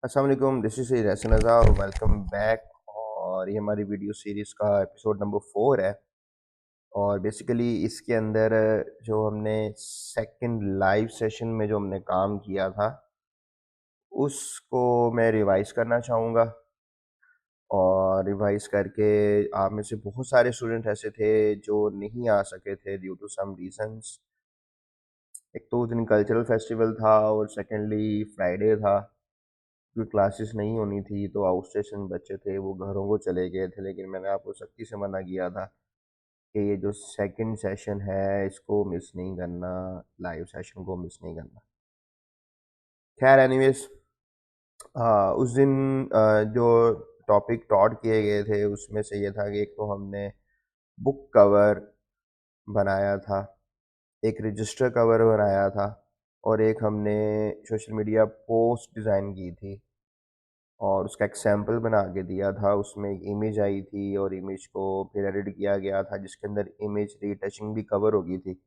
अस्सलाम वालेकुम, this is रहसन रज़ा और वेलकम बैक। और ये हमारी वीडियो सीरीज़ का एपिसोड नंबर 4 है। और बेसिकली इसके अंदर जो हमने सेकंड लाइव सेशन में जो हमने काम किया था उसको मैं रिवाइज़ करना चाहूँगा। और रिवाइज़ करके आप में से बहुत सारे स्टूडेंट ऐसे थे जो नहीं आ सके थे ड्यू टू सम रीज़न्स। एक तो उस दिन कल्चरल फेस्टिवल था और सेकेंडली फ्राइडे था, क्योंकि क्लासेस नहीं होनी थी तो आउट स्टेशन बच्चे थे वो घरों को चले गए थे। लेकिन मैंने आपको सख्ती से मना किया था कि ये जो सेकंड सेशन है इसको मिस नहीं करना, लाइव सेशन को मिस नहीं करना। खैर एनीवेज, हाँ उस दिन जो टॉपिक टॉट किए गए थे उसमें से ये था कि एक तो हमने बुक कवर बनाया था, एक रजिस्टर कवर बनाया था, और एक हमने सोशल मीडिया पोस्ट डिज़ाइन की थी और उसका एक सैंपल बना के दिया था। उसमें एक इमेज आई थी और इमेज को फिर एडिट किया गया था जिसके अंदर इमेज रीटचिंग भी कवर हो गई थी।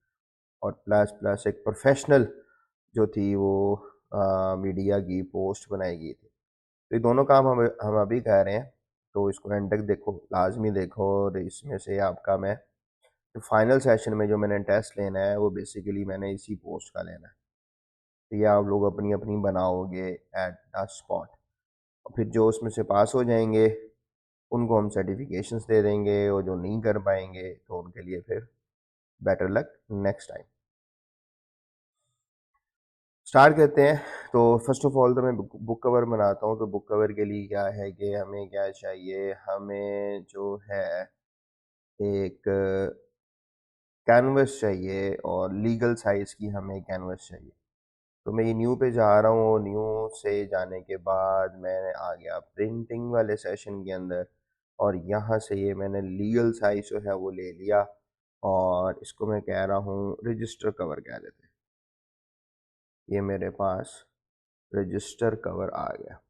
और प्लस प्लस एक प्रोफेशनल जो थी वो मीडिया की पोस्ट बनाई गई थी। तो ये दोनों काम हम अभी कर रहे हैं, तो इसको एंड तक देखो, लाजमी देखो। और इसमें से आपका मैं जो फाइनल सेशन में जो मैंने टेस्ट लेना है वो बेसिकली मैंने इसी पोस्ट का लेना है। तो ये आप लोग अपनी अपनी बनाओगे एट द स्पॉट। और फिर जो उसमें से पास हो जाएंगे उनको हम सर्टिफिकेशंस दे देंगे, और जो नहीं कर पाएंगे तो उनके लिए फिर better luck next time. Start करते हैं। तो फर्स्ट ऑफ ऑल तो मैं बुक कवर बनाता हूँ। तो बुक कवर के लिए क्या है कि हमें क्या चाहिए, हमें जो है एक कैनवस चाहिए और लीगल साइज़ की हमें कैनवस चाहिए। तो मैं ये न्यू पे जा रहा हूँ और न्यू से जाने के बाद मैं आ गया प्रिंटिंग वाले सेशन के अंदर, और यहाँ से ये मैंने लीगल साइज जो है वो ले लिया और इसको मैं कह रहा हूँ रजिस्टर कवर कह देते हैं। ये मेरे पास रजिस्टर कवर आ गया।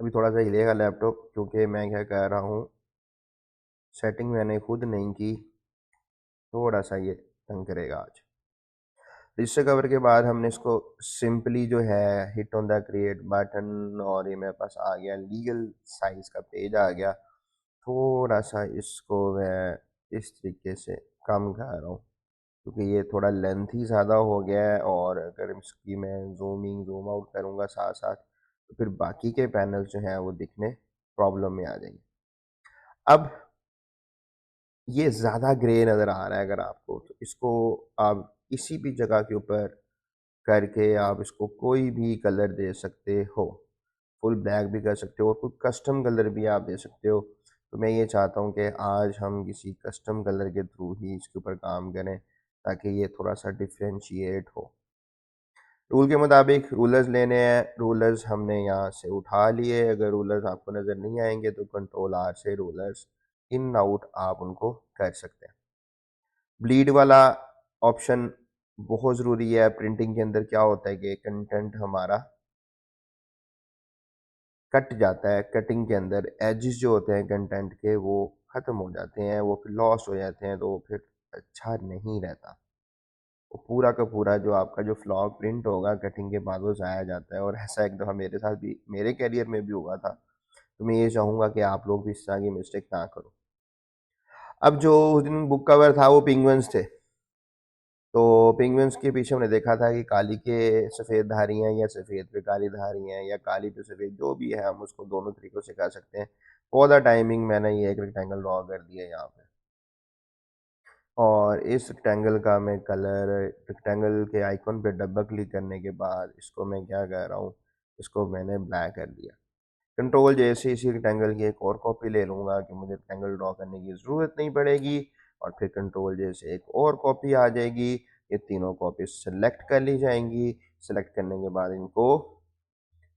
अभी थोड़ा सा हिलेगा लैपटॉप क्योंकि मैं क्या कह रहा हूँ, सेटिंग मैंने खुद नहीं की, थोड़ा सा ये तंग करेगा आज। रजिस्टर कवर के बाद हमने इसको सिंपली जो है hit on the create button, और ये मेरे पास आ गया लीगल साइज का पेज आ गया। थोड़ा सा इसको मैं इस तरीके से कम कर रहा हूँ क्योंकि ये थोड़ा लेंथी ज़्यादा हो गया है, और अगर इसकी मैं जूमिंग जूम आउट करूँगा साथ साथ तो फिर बाकी के पैनल्स जो हैं वो दिखने प्रॉब्लम में आ जाएंगे। अब ये ज़्यादा ग्रे नज़र आ रहा है अगर आपको, तो इसको आप किसी भी जगह के ऊपर करके आप इसको कोई भी कलर दे सकते हो। फुल ब्लैक भी कर सकते हो और कोई कस्टम कलर भी आप दे सकते हो। तो मैं ये चाहता हूँ कि आज हम किसी कस्टम कलर के थ्रू ही इसके ऊपर काम करें ताकि ये थोड़ा सा डिफ्रेंशिएट हो। रूल के मुताबिक रूलर्स लेने हैं। रूलर्स हमने यहाँ से उठा लिए। अगर रूलर्स आपको नज़र नहीं आएंगे तो कंट्रोल आर से रूलर्स इन आउट आप उनको कर सकते हैं। ब्लीड वाला ऑप्शन बहुत ज़रूरी है। प्रिंटिंग के अंदर क्या होता है कि कंटेंट हमारा कट जाता है, कटिंग के अंदर एजेस जो होते हैं कंटेंट के वो ख़त्म हो जाते हैं, वो फिर लॉस हो जाते हैं, तो वो फिर अच्छा नहीं रहता। वो पूरा का पूरा जो आपका जो फ्लॉग प्रिंट होगा कटिंग के बाद वो ज़ाया जाता है। और ऐसा एक दफ़ा मेरे साथ भी, मेरे कैरियर में भी हुआ था। तो मैं ये चाहूँगा कि आप लोग भी इस तरह की मिस्टेक ना करो। अब जो उस दिन बुक कवर था वो पिंगुइन्स थे। तो पिंगुइन्स के पीछे हमने देखा था कि काली के सफ़ेद धारियाँ या सफ़ेद पे काली धारियाँ या काली पे सफ़ेद, जो भी है हम उसको दोनों तरीक़ों से कर सकते हैं। फॉर द टाइमिंग मैंने ये एक रेक्टेंगल ड्रॉ कर दिया यहाँ पे, और इस रेक्टेंगल का मैं कलर, रेक्टेंगल के आइकन पे डबल क्लिक करने के बाद इसको मैं क्या कर रहा हूँ, इसको मैंने ब्लैक कर दिया। कंट्रोल जैसे इसी रेक्टेंगल की एक और कॉपी ले लूँगा कि मुझे रेक्टेंगल ड्रॉ करने की ज़रूरत नहीं पड़ेगी, और फिर कंट्रोल जैसे एक और कॉपी आ जाएगी। ये तीनों कॉपी सेलेक्ट कर ली जाएंगी। सेलेक्ट करने के बाद इनको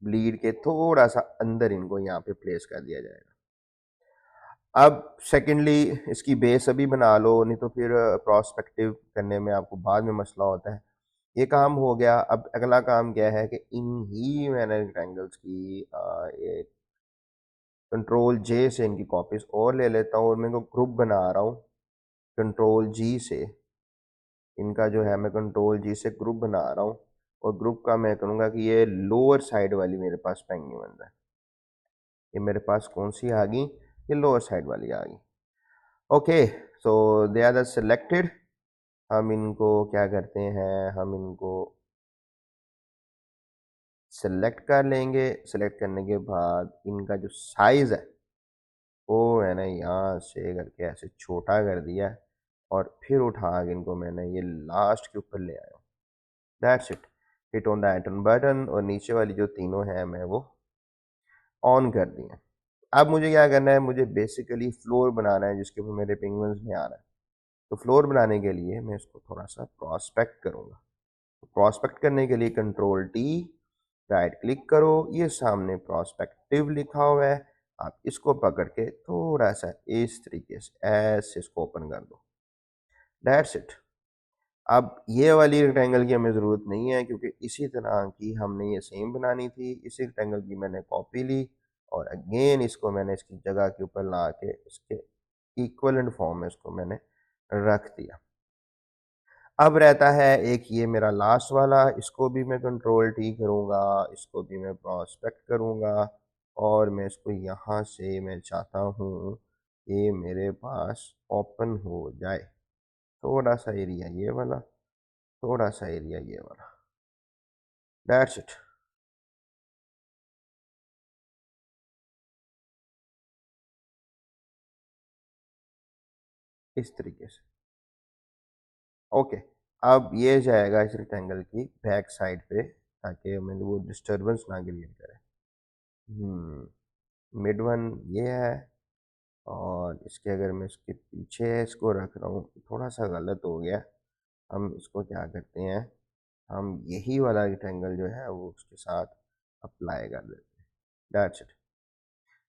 ब्लीड के थोड़ा सा अंदर इनको यहाँ पे प्लेस कर दिया जाएगा। अब सेकेंडली इसकी बेस अभी बना लो, नहीं तो फिर प्रोस्पेक्टिव करने में आपको बाद में मसला होता है। ये काम हो गया। अब अगला काम क्या है कि इन ही मैंने रेक्टेंगल्स की एक कंट्रोल जे से इनकी कॉपीज और ले लेता हूँ और मैं इनको ग्रुप बना रहा हूँ। कंट्रोल जी से इनका जो है मैं कंट्रोल जी से ग्रुप बना रहा हूँ, और ग्रुप का मैं करूँगा कि ये लोअर साइड वाली मेरे पास पेंगुइन बन रहा है। ये मेरे पास कौन सी आ गई? ये लोअर साइड वाली आ गई। Okay, so they are the selected. हम इनको क्या करते हैं, हम इनको सेलेक्ट कर लेंगे। सेलेक्ट करने के बाद इनका जो साइज़ है वो मैंने यहाँ से करके ऐसे छोटा कर दिया है और फिर उठा के इनको मैंने ये लास्ट के ऊपर ले आया हूँ। That's it. Hit on the Eton button और नीचे वाली जो तीनों हैं मैं वो ऑन कर दी हैं। अब मुझे क्या करना है, मुझे बेसिकली फ्लोर बनाना है जिसके ऊपर मेरे पेंगुइन्स में आ रहा है। तो फ्लोर बनाने के लिए मैं इसको थोड़ा सा प्रॉस्पेक्ट करूँगा। तो प्रॉस्पेक्ट करने के लिए कंट्रोल टी, राइट क्लिक करो, ये सामने प्रॉस्पेक्टिव लिखा हुआ है, आप इसको पकड़ के थोड़ा सा इस तरीके से ऐसे इसको ओपन कर दो। That's it. अब ये वाली रेक्टेंगल की हमें ज़रूरत नहीं है क्योंकि इसी तरह की हमने ये सेम बनानी थी। इसी रेक्टेंगल की मैंने कॉपी ली और अगेन इसको मैंने इसकी जगह के ऊपर ला के इसके इक्वलेंट फॉर्म में इसको मैंने रख दिया। अब रहता है एक ये मेरा लास्ट वाला, इसको भी मैं कंट्रोल टी करूँगा, इसको भी मैं प्रॉस्पेक्ट करूँगा और मैं इसको यहाँ से मैं चाहता हूँ ये मेरे पास ओपन हो जाए। थोड़ा सा एरिया ये वाला, थोड़ा सा एरिया ये वाला। That's it. इस तरीके से ओके। अब ये जाएगा इस रेक्टेंगल की बैक साइड पे ताकि हमें वो डिस्टरबेंस ना क्रिएट करे। मिड वन ये है और इसके अगर मैं इसके पीछे इसको रख रहा हूँ थोड़ा सा गलत हो गया। हम इसको क्या करते हैं, हम यही वाला रेक्टेंगल जो है वो उसके साथ अप्लाई कर देते हैं। That's it.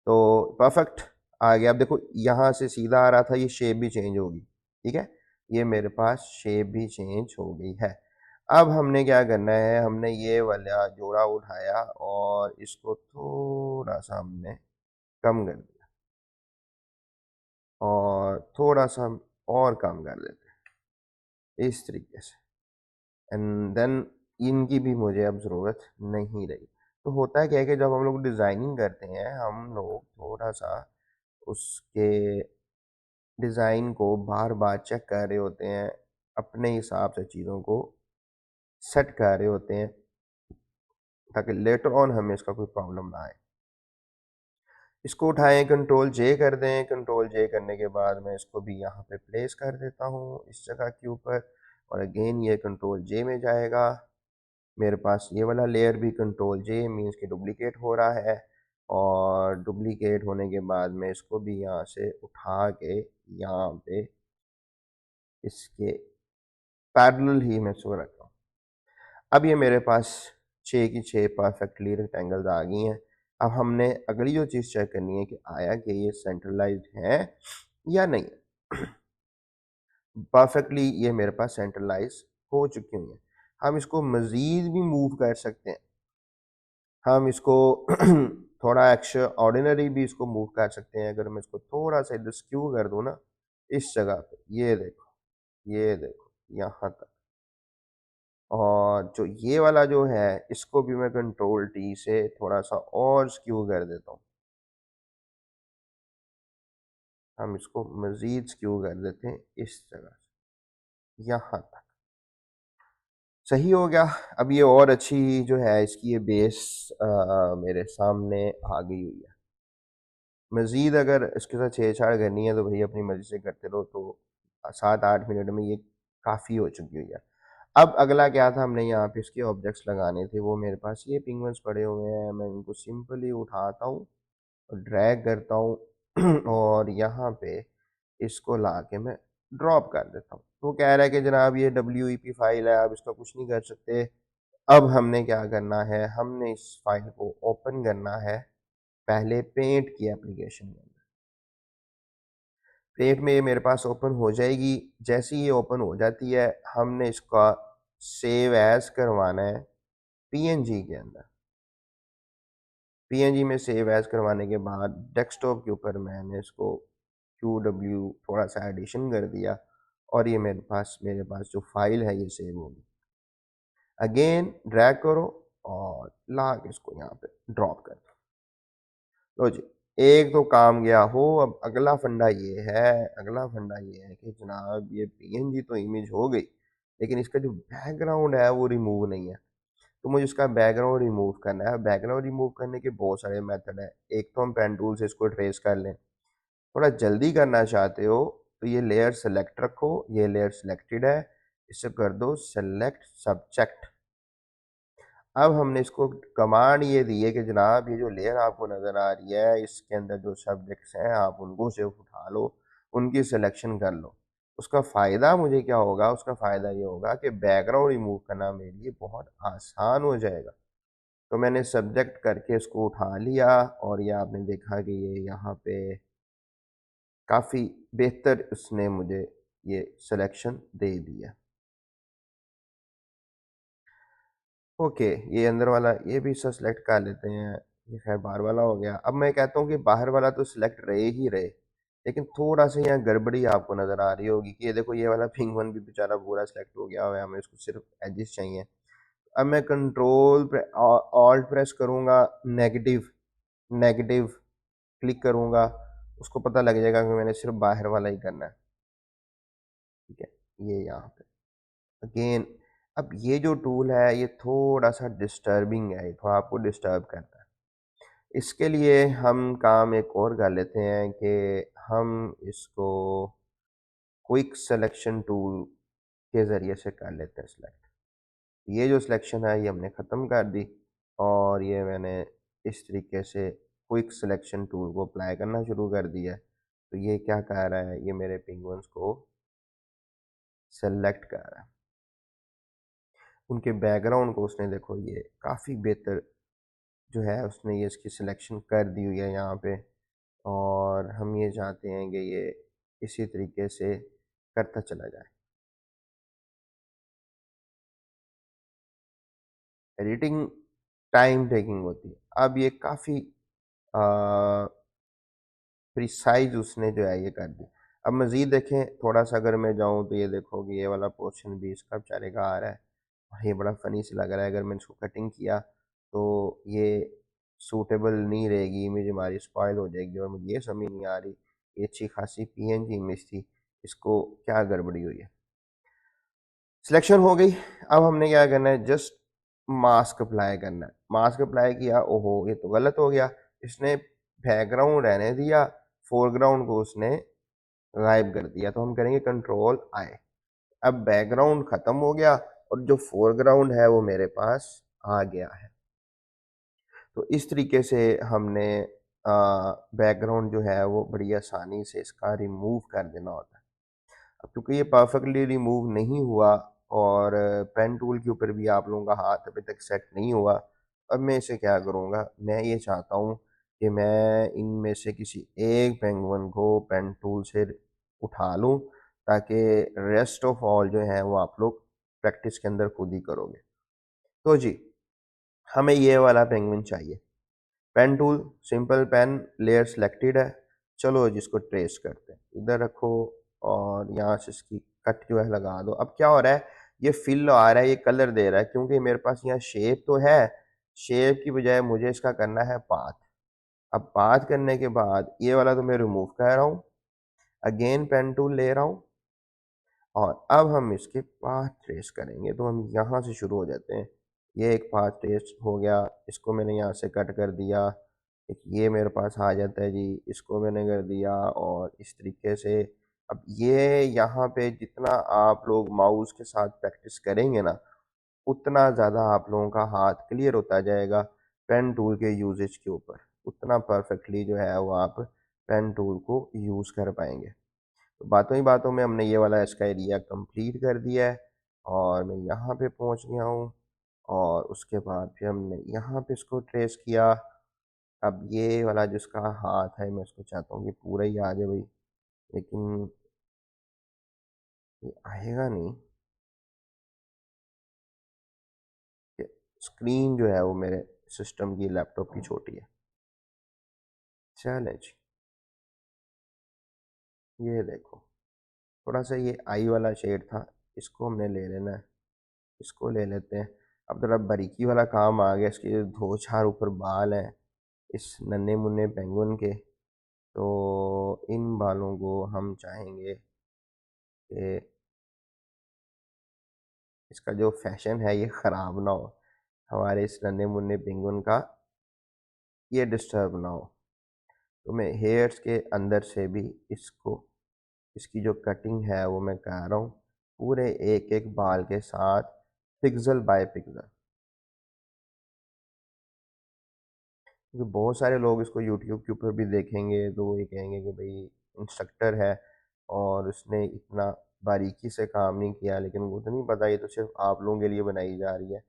तो परफेक्ट आ गया। अब देखो यहाँ से सीधा आ रहा था, ये शेप भी चेंज होगी। ठीक है, ये मेरे पास शेप भी चेंज हो गई है। अब हमने क्या करना है, हमने ये वाला जोड़ा उठाया और इसको थोड़ा सा हमने कम कर दिया और थोड़ा सा हम और कम कर देते हैं इस तरीके से। एंड देन इनकी भी मुझे अब ज़रूरत नहीं रही। तो होता है क्या है कि जब हम लोग डिज़ाइनिंग करते हैं हम लोग थोड़ा सा उसके डिज़ाइन को बार बार चेक कर रहे होते हैं, अपने हिसाब से चीज़ों को सेट कर रहे होते हैं ताकि लेटर ऑन हमें इसका कोई प्रॉब्लम ना आए। इसको उठाएं, कंट्रोल जे कर दें। कंट्रोल जे करने के बाद मैं इसको भी यहाँ पे प्लेस कर देता हूँ इस जगह के ऊपर और अगेन ये कंट्रोल जे में जाएगा। मेरे पास ये वाला लेयर भी कंट्रोल जे मीन्स कि डुप्लीकेट हो रहा है और डुप्लीकेट होने के बाद मैं इसको भी यहाँ से उठा के यहाँ पे इसके पैरेलल ही मैं इसको रखता हूँ। अब ये मेरे पास 6 की 6 परफेक्टली रेक्टेंगल्स आ गई हैं। अब हमने अगली जो चीज़ चेक करनी है कि आया कि ये सेंट्रलाइज्ड है या नहीं। परफेक्टली ये मेरे पास सेंट्रलाइज हो चुकी हुई है। हम इसको मज़ीद भी मूव कर सकते हैं। हम इसको थोड़ा एक्स्ट्रा ऑर्डिनरी भी इसको मूव कर सकते हैं। अगर मैं इसको थोड़ा सा इधर स्क्यू कर दूँ ना इस जगह पे, ये देखो यहाँ तक। और जो ये वाला जो है इसको भी मैं कंट्रोल टी से थोड़ा सा और स्क्यू कर देता हूँ। हम इसको मज़ीद स्क्यू कर देते हैं इस जगह से यहाँ तक। सही हो गया। अब ये और अच्छी जो है इसकी ये बेस मेरे सामने आ गई हुई है। मज़ीद अगर इसके साथ छेड़छाड़ करनी है तो भाई अपनी मर्ज़ी से करते रहो। तो 7-8 मिनट में ये काफ़ी हो चुकी हुई है। अब अगला क्या था, हमने यहाँ पे इसके ऑब्जेक्ट्स लगाने थे। वो मेरे पास ये पेंगुइन्स पड़े हुए हैं, मैं इनको सिंपली उठाता हूँ और ड्रैग करता हूँ और यहाँ पे इसको ला के मैं ड्रॉप कर देता हूँ। तो कह रहा है कि जनाब ये WEP फाइल है, आप इसका कुछ नहीं कर सकते। अब हमने क्या करना है, हमने इस फाइल को ओपन करना है पहले पेंट की एप्लीकेशन में। पेंट में ये मेरे पास ओपन हो जाएगी। जैसे ही ये ओपन हो जाती है हमने इसका सेव एज करवाना है पीएनजी के अंदर। पीएनजी में सेव एज करवाने के बाद डेस्कटॉप के ऊपर मैंने इसको QW थोड़ा सा एडिशन कर दिया और ये मेरे पास जो फाइल है ये सेव होगी। अगेन ड्रैग करो और ला के इसको यहाँ पे ड्रॉप कर दो। लो जी, एक तो काम गया हो। अब अगला फंडा ये है, अगला फंडा ये है कि जनाब ये पीएनजी तो इमेज हो गई, लेकिन इसका जो बैकग्राउंड है वो रिमूव नहीं है। तो मुझे इसका बैकग्राउंड रिमूव करना है। बैकग्राउंड रिमूव करने के बहुत सारे मेथड है। एक तो हम पेन टूल से इसको ट्रेस कर लें। थोड़ा जल्दी करना चाहते हो तो ये लेयर सेलेक्ट रखो, ये लेयर सिलेक्टेड है, इसे कर दो सेलेक्ट सब्जेक्ट। अब हमने इसको कमांड ये दी है कि जनाब ये जो लेयर आपको नज़र आ रही है इसके अंदर जो सब्जेक्ट्स हैं आप उनको से उठा लो, उनकी सिलेक्शन कर लो। उसका फ़ायदा मुझे क्या होगा, उसका फ़ायदा ये होगा कि बैकग्राउंड रिमूव करना मेरे लिए बहुत आसान हो जाएगा। तो मैंने सब्जेक्ट करके इसको उठा लिया और ये आपने देखा कि ये यहाँ पे काफ़ी बेहतर उसने मुझे ये सिलेक्शन दे दिया। ओके, ये अंदर वाला ये भी इससे सेलेक्ट कर लेते हैं। ये खैर बाहर वाला हो गया। अब मैं कहता हूँ कि बाहर वाला तो सिलेक्ट रहे ही रहे, लेकिन थोड़ा सा यहाँ गड़बड़ी आपको नज़र आ रही होगी कि ये देखो ये वाला पिंक वन भी बेचारा पूरा सिलेक्ट हो गया हुआ है, हमें इसको सिर्फ एजेस चाहिए। अब मैं कंट्रोल ऑल्ट प्रेस करूँगा, नेगेटिव नेगेटिव क्लिक करूँगा, उसको पता लग जाएगा कि मैंने सिर्फ बाहर वाला ही करना है। ठीक है, ये यहाँ पे अगेन। अब ये जो टूल है ये थोड़ा सा डिस्टर्बिंग है, ये थोड़ा आपको डिस्टर्ब करता है। इसके लिए हम काम एक और कर लेते हैं कि हम इसको क्विक सिलेक्शन टूल के ज़रिए से कर लेते हैं सिलेक्ट। ये जो सिलेक्शन है ये हमने ख़त्म कर दी और ये मैंने इस तरीके से क्विक सिलेक्शन टूल को अप्लाई करना शुरू कर दिया है। तो ये क्या कर रहा है, ये मेरे पिंगुइन्स को सेलेक्ट कर रहा है। उनके बैकग्राउंड को उसने देखो ये काफ़ी बेहतर जो है उसने ये इसकी सिलेक्शन कर दी हुई है यहाँ पे। और हम ये चाहते हैं कि ये इसी तरीके से करता चला जाए। एडिटिंग टाइम टेकिंग होती है। अब ये काफ़ी प्रिसाइज उसने जो है ये कर दी। अब मज़ीद देखें थोड़ा सा, अगर मैं जाऊँ तो ये देखो कि ये वाला पोर्शन भी इसका बेचारे का आ रहा है और ये बड़ा फ़नी से लग रहा है। अगर मैंने इसको कटिंग किया तो ये सूटेबल नहीं रहेगी, इमेज हमारी स्पॉइल हो जाएगी और मुझे ये समझ नहीं आ रही ये अच्छी खासी पीएनजी इमेज थी, इसको क्या गड़बड़ी हुई है। सिलेक्शन हो गई। अब हमने क्या करना है, जस्ट मास्क अप्लाई करना है। मास्क अप्लाई किया, ओहो ये तो गलत हो गया, इसने बैकग्राउंड रहने दिया, फोरग्राउंड को उसने गायब कर दिया। तो हम करेंगे कंट्रोल आई। अब बैकग्राउंड खत्म हो गया और जो फोरग्राउंड है वो मेरे पास आ गया है। तो इस तरीके से हमने बैकग्राउंड जो है वो बड़ी आसानी से इसका रिमूव कर देना होता है। अब क्योंकि ये परफेक्टली रिमूव नहीं हुआ और पेन टूल के ऊपर भी आप लोगों का हाथ अभी तक सेट नहीं हुआ, अब मैं इसे क्या करूँगा, मैं ये चाहता हूँ कि मैं इनमें से किसी एक पेंगुइन को पेन टूल से उठा लूँ, ताकि रेस्ट ऑफ ऑल जो है वो आप लोग प्रैक्टिस के अंदर खुद ही करोगे। तो जी, हमें ये वाला पेंगुइन चाहिए। Pen tool, simple pen, layer selected है। चलो जिसको ट्रेस करते हैं, इधर रखो और यहाँ से इसकी कट जो है लगा दो। अब क्या हो रहा है, ये फिल आ रहा है, ये कलर दे रहा है, क्योंकि मेरे पास यहाँ शेप तो है। शेप की बजाय मुझे इसका करना है पाथ। अब पाथ करने के बाद ये वाला तो मैं रिमूव कर रहा हूँ, अगेन पेन टूल ले रहा हूँ और अब हम इसके पाथ ट्रेस करेंगे। तो हम यहाँ से शुरू हो जाते हैं। ये एक पाथ ट्रेस हो गया, इसको मैंने यहाँ से कट कर दिया। एक ये मेरे पास आ जाता है जी, इसको मैंने कर दिया और इस तरीके से। अब ये यहाँ पे जितना आप लोग माउस के साथ प्रैक्टिस करेंगे ना, उतना ज़्यादा आप लोगों का हाथ क्लियर होता जाएगा पेन टूल के यूजेज के ऊपर। उतना परफेक्टली जो है वो आप पेन टूल को यूज़ कर पाएंगे। तो बातों ही बातों में हमने ये वाला इसका एरिया कंप्लीट कर दिया है और मैं यहाँ पे पहुँच गया हूँ। और उसके बाद फिर हमने यहाँ पे इसको ट्रेस किया। अब ये वाला जिसका हाथ है मैं इसको चाहता हूँ कि पूरा ही आ जाए भाई, लेकिन ये आएगा नहीं। ये स्क्रीन जो है वो मेरे सिस्टम की, लैपटॉप की छोटी है। चलें जी, ये देखो थोड़ा सा ये आई वाला शेड था, इसको हमने ले लेना है, इसको ले लेते हैं। अब थोड़ा बारीकी वाला काम आ गया, इसके दो चार ऊपर बाल हैं इस नन्हे मुन्ने पेंगुइन के। तो इन बालों को हम चाहेंगे कि इसका जो फैशन है ये ख़राब ना हो, हमारे इस नन्हे मुन्ने पेंगुइन का ये डिस्टर्ब ना हो। तो मैं हेयर्स के अंदर से भी इसको, इसकी जो कटिंग है वो मैं कर रहा हूँ पूरे एक एक बाल के साथ, पिक्सल बाय पिक्सल। क्योंकि बहुत सारे लोग इसको यूट्यूब के ऊपर भी देखेंगे तो वो ये कहेंगे कि भाई इंस्ट्रक्टर है और उसने इतना बारीकी से काम नहीं किया, लेकिन वो तो नहीं पता ये तो सिर्फ आप लोगों के लिए बनाई जा रही है,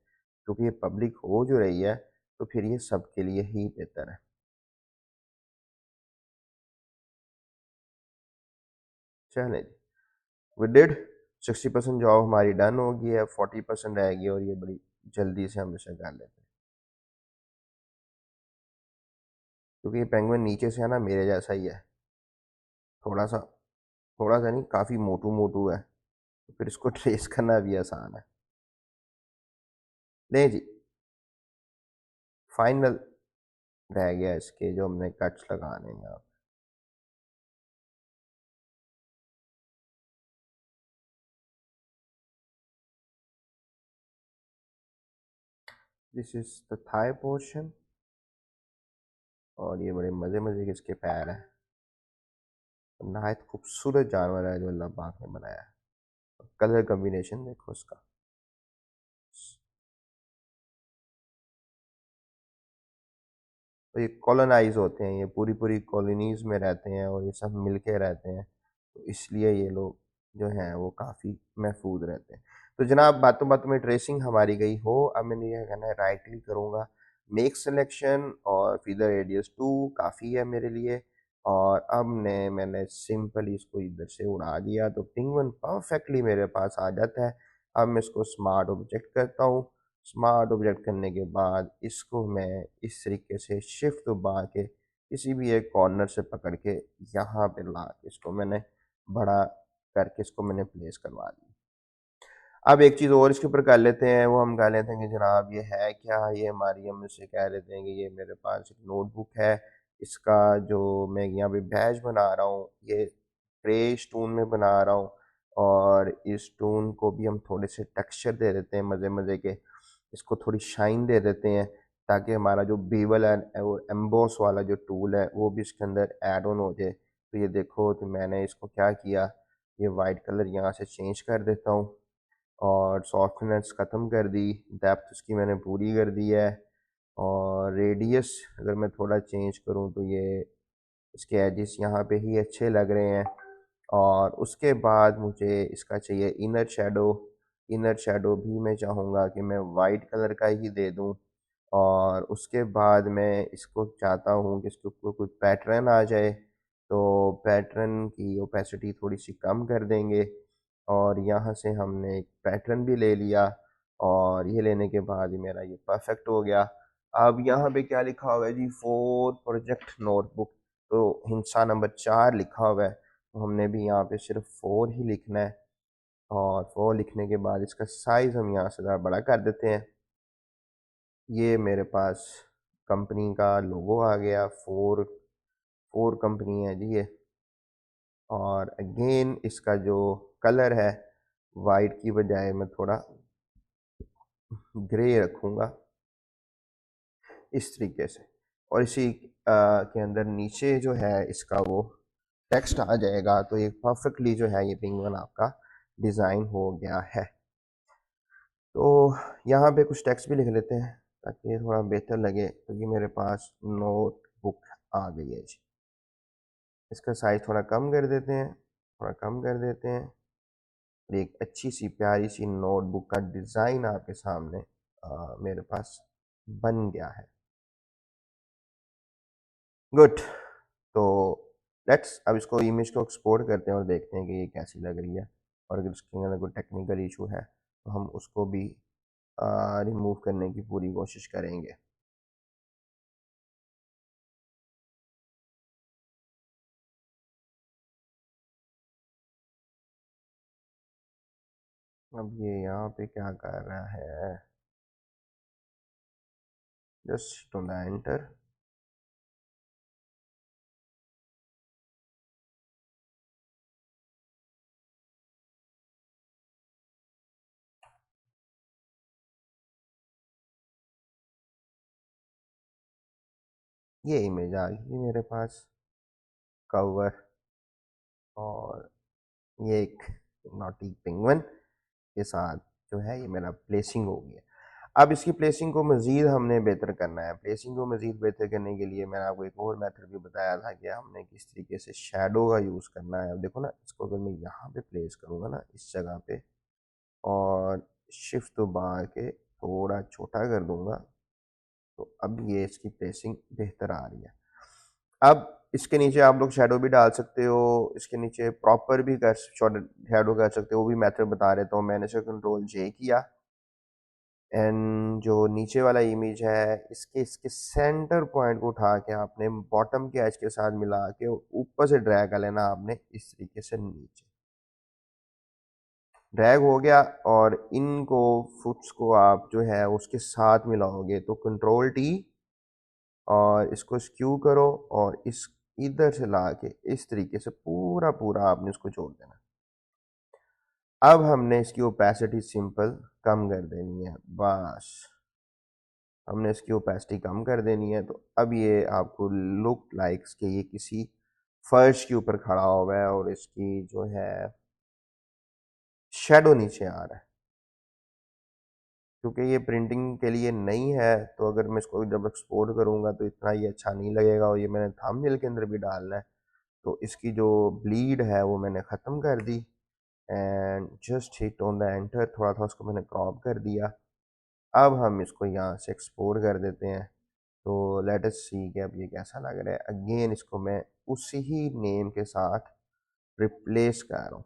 क्योंकि ये पब्लिक हो जो रही है तो फिर ये सबके लिए ही बेहतर है। चलें जी, वी डिड 60% जॉब हमारी डन होगी है, 40% रहेगी और ये बड़ी जल्दी से हम इसे कर लेते हैं। क्योंकि ये पेंगुइन नीचे से है ना मेरे जैसा ही है, थोड़ा सा, थोड़ा सा नहीं काफ़ी मोटू मोटू है, तो फिर इसको ट्रेस करना भी आसान है। नहीं जी, फाइनल रह गया इसके जो हमने कट्स लगाने हैं यहाँ। This is the thigh portion, और ये बड़े मज़े मज़े के इसके पैर हैं। नहायत खूबसूरत जानवर है जो अल्लाह पाक ने बनाया है। कलर कम्बिनेशन देखो इसका। तो ये कॉलोनाइज होते हैं, ये पूरी पूरी कॉलोनीज में रहते हैं और ये सब मिल के रहते हैं, तो इसलिए ये लोग जो हैं वो काफ़ी महफूज रहते हैं। तो जनाब बातों बातों में ट्रेसिंग हमारी गई हो, अब मैंने यह करना है राइट क्लिक करूँगा, मेक सिलेक्शन, और फीदर रेडियस 2 काफ़ी है मेरे लिए। और अब मैंने सिंपली इसको इधर से उड़ा दिया तो पिंगवन परफेक्टली मेरे पास आ जाता है। अब मैं इसको स्मार्ट ऑब्जेक्ट करता हूँ। स्मार्ट ऑब्जेक्ट करने के बाद इसको मैं इस तरीके से शिफ्ट दबा के किसी भी एक कॉर्नर से पकड़ के यहाँ पे ला के इसको मैंने बड़ा करके इसको मैंने प्लेस करवा दिया। अब एक चीज़ और इसके ऊपर कर लेते हैं, वो हम कह लेते हैं कि जनाब ये है क्या, ये हमारी, हम इससे कह लेते हैं कि ये मेरे पास एक नोटबुक है। इसका जो मैं यहाँ पे बैज बना रहा हूँ ये ग्रे स्टोन में बना रहा हूँ, और इस स्टोन को भी हम थोड़े से टेक्सचर दे देते हैं मज़े मज़े के, इसको थोड़ी शाइन दे देते हैं ताकि हमारा जो बीवल है और एम्बोस वाला जो टूल है वो भी इसके अंदर ऐड ऑन हो जाए। तो ये देखो, तो मैंने इसको क्या किया, ये वाइट कलर यहाँ से चेंज कर देता हूँ और सॉफ्टनेस ख़त्म कर दी, डेप्थ उसकी मैंने पूरी कर दी है। और रेडियस अगर मैं थोड़ा चेंज करूँ तो ये इसके एजेस यहाँ पे ही अच्छे लग रहे हैं। और उसके बाद मुझे इसका चाहिए इनर शेडो। इनर शेडो भी मैं चाहूँगा कि मैं वाइट कलर का ही दे दूँ, और उसके बाद मैं इसको चाहता हूँ कि इसके ऊपर कोई पैटर्न आ जाए, तो पैटर्न की ओपेसिटी थोड़ी सी कम कर देंगे। और यहाँ से हमने एक पैटर्न भी ले लिया, और ये लेने के बाद ही मेरा ये परफेक्ट हो गया। अब यहाँ पे क्या लिखा हुआ है जी, फोर प्रोजेक्ट नोटबुक, तो हिंसा नंबर 4 लिखा हुआ है, तो हमने भी यहाँ पे सिर्फ 4 ही लिखना है। और 4 लिखने के बाद इसका साइज़ हम यहाँ से ज़रा बड़ा कर देते हैं। ये मेरे पास कंपनी का लोगो आ गया, फोर फोर कंपनी है जी ये। और अगेन इसका जो कलर है वाइट की बजाय मैं थोड़ा ग्रे रखूँगा इस तरीके से, और इसी के अंदर नीचे जो है इसका वो टेक्स्ट आ जाएगा, तो ये परफेक्टली जो है ये पिंगवन आपका डिज़ाइन हो गया है। तो यहाँ पे कुछ टेक्स्ट भी लिख लेते हैं ताकि ये थोड़ा बेहतर लगे, क्योंकि मेरे पास नोटबुक आ गई है जी। इसका साइज़ थोड़ा कम कर देते हैं, थोड़ा कम कर देते हैं, और एक अच्छी सी प्यारी सी नोटबुक का डिज़ाइन आपके सामने मेरे पास बन गया है। गुड। तो लेट्स अब इसको इमेज को एक्सपोर्ट करते हैं और देखते हैं कि ये कैसी लग रही है, और अगर इसके अंदर कोई टेक्निकल इशू है तो हम उसको भी रिमूव करने की पूरी कोशिश करेंगे। अब ये यहाँ पे क्या कर रहा है, just hit on the enter। ये इमेज आ गई मेरे पास कवर, और ये एक नॉटी पेंगुइन के साथ जो है ये मेरा प्लेसिंग हो गया। अब इसकी प्लेसिंग को मज़ीद हमने बेहतर करना है। प्लेसिंग को मज़ीद बेहतर करने के लिए मैंने आपको एक और मेथड भी बताया था कि हमने किस तरीके से शैडो का यूज़ करना है। अब देखो ना, इसको अगर मैं यहाँ पे प्लेस करूँगा ना इस जगह पे, और शिफ्ट दबा के थोड़ा छोटा कर दूंगा, तो अब ये इसकी प्लेसिंग बेहतर आ रही है। अब इसके नीचे आप लोग शेडो भी डाल सकते हो, इसके नीचे प्रॉपर भी कर शेडो कर सकते हो, वो भी मेथड बता रहे। तो मैंने से कंट्रोल जे किया, एंड जो नीचे वाला इमेज है इसके इसके सेंटर पॉइंट को उठा के आपने बॉटम के एज के साथ मिला के ऊपर से ड्रैग कर लेना आपने इस तरीके से नीचे। ड्रैग हो गया, और इनको फुट्स को आप जो है उसके साथ मिलाओगे तो कंट्रोल टी, और इसको स्क्यू करो, और इस इधर से ला के इस तरीके से पूरा पूरा आपने इसको जोड़ देना। अब हमने इसकी ओपेसिटी सिंपल कम कर देनी है, बस हमने इसकी ओपेसिटी कम कर देनी है। तो अब ये आपको लुक लाइक्स के ये किसी फर्श के ऊपर खड़ा हुआ है, और इसकी जो है शेडो नीचे आ रहा है। क्योंकि ये प्रिंटिंग के लिए नहीं है, तो अगर मैं इसको जब एक्सपोर्ट करूँगा तो इतना ये अच्छा नहीं लगेगा, और ये मैंने थंबनेल के अंदर भी डालना है। तो इसकी जो ब्लीड है वो मैंने ख़त्म कर दी, and just hit on the enter, थोड़ा थोड़ा उसको मैंने क्रॉप कर दिया। अब हम इसको यहाँ से एक्सपोर्ट कर देते हैं। तो लेट अस सी कि अब ये कैसा लग रहा है। अगेन इसको मैं उसी ही नेम के साथ रिप्लेस कर रहा हूँ।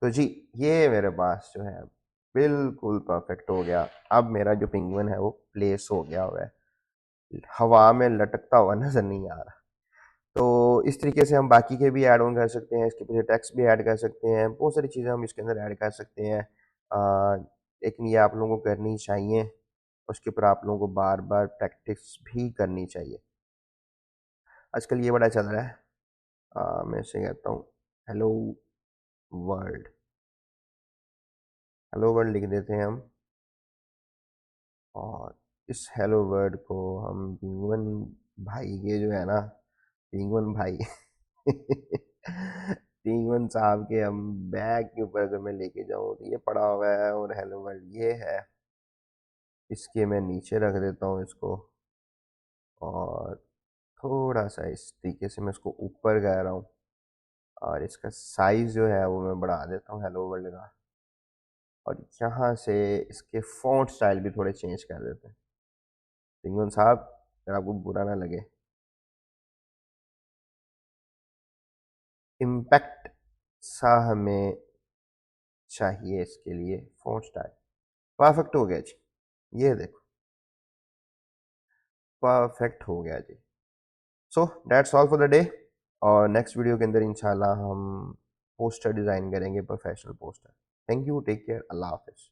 तो जी, ये मेरे पास जो है बिल्कुल परफेक्ट हो गया। अब मेरा जो पेंगुइन है वो प्लेस हो गया हुआ है, हवा में लटकता हुआ नजर नहीं आ रहा। तो इस तरीके से हम बाकी के भी ऐड ऑन कर सकते हैं, इसके पीछे टेक्स्ट भी ऐड कर सकते हैं, बहुत सारी चीज़ें हम इसके अंदर ऐड कर सकते हैं। लेकिन ये आप लोगों को करनी चाहिए, उसके ऊपर आप लोगों को बार बार प्रैक्टिस भी करनी चाहिए। आजकल ये बड़ा चल रहा है, मैं इसे कहता हूँ हेलो वर्ल्ड। हेलो वर्ल्ड लिख देते हैं हम, और इस हेलो वर्ड को हम पिंगवन भाई के जो है ना, पिंगवन भाई पिंगवन साहब के हम बैग के ऊपर अगर मैं लेके जाऊँ तो ये पड़ा हुआ है, और हेलो वर्ल्ड ये है। इसके मैं नीचे रख देता हूँ इसको, और थोड़ा सा इस तरीके से मैं इसको ऊपर कह रहा हूँ, और इसका साइज़ जो है वो मैं बढ़ा देता हूँ हेलो वर्ल्ड का। और यहाँ से इसके फ़ॉन्ट स्टाइल भी थोड़े चेंज कर देते हैं। पिंगवन साहब, अगर आपको बुरा ना लगे, इम्पैक्ट सा हमें चाहिए इसके लिए फ़ॉन्ट स्टाइल। परफेक्ट हो गया जी, ये देखो परफेक्ट हो गया जी। So that's all for the day, और नेक्स्ट वीडियो के अंदर इंशाल्लाह हम पोस्टर डिज़ाइन करेंगे, professional poster. Thank you, take care, अल्लाह हाफिज़।